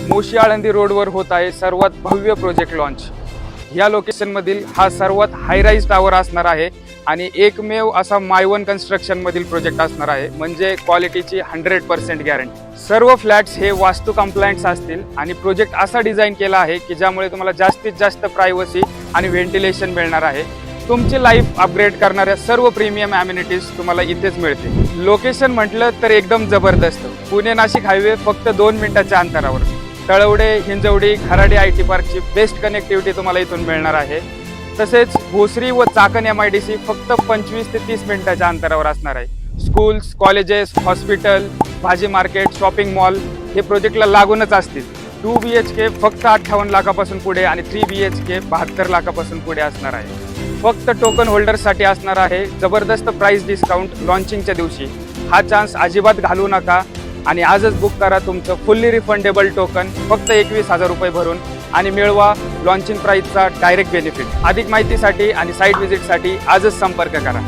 मोशी आळंदी रोडवर होत आहे सर्वात भव्य प्रोजेक्ट लॉन्च। या लोकेशनमधील हा सर्वात हाय राईज टावर असणार आहे आणि एकमेव असा मायवन कन्स्ट्रक्शन मधील प्रोजेक्ट असणार आहे, म्हणजे क्वालिटीची 100% गॅरंटी। सर्व फ्लॅट्स हे वास्तू कंप्लायंट्स असतील आणि प्रोजेक्ट असा डिझाईन केला आहे की ज्यामुळे तुम्हाला जास्तीत जास्त प्रायव्हसी आणि व्हेंटिलेशन मिळणार आहे। तुमची लाईफ अपग्रेड करणाऱ्या सर्व प्रीमियम ॲम्युनिटीज तुम्हाला इथेच मिळतील। लोकेशन म्हटलं तर एकदम जबरदस्त। पुणे नाशिक हायवे फक्त 2 मिनिटाच्या अंतरावर। तळवडे, हिंजवडी, खराडी IT पार्कची बेस्ट कनेक्टिव्हिटी तुम्हाला इथून मिळणार आहे। तसेच भोसरी व चाकण MIDC फक्त 25 ते 30 मिनिटाच्या अंतरावर असणार आहे। स्कूल्स, कॉलेजेस, हॉस्पिटल, भाजी मार्केट, शॉपिंग मॉल हे प्रोजेक्टला लागूनच असतील। 2 BHK फक्त 58 लाखापासून पुढे आणि 3 BHK 72 लाखापासून पुढे असणार आहे। फक्त टोकन होल्डर्ससाठी असणार आहे जबरदस्त प्राइस डिस्काउंट लॉन्चिंगच्या दिवशी। हा चान्स अजिबात घालवू नका आणि आजच बुक करा तुमचं फुल्ली रिफंडेबल टोकन फक्त 21,000 रुपये भरून आणि मिळवा लॉन्चिंग प्राइसचा डायरेक्ट बेनिफिट। अधिक माहितीसाठी आणि साईट व्हिजिटसाठी आजच संपर्क करा।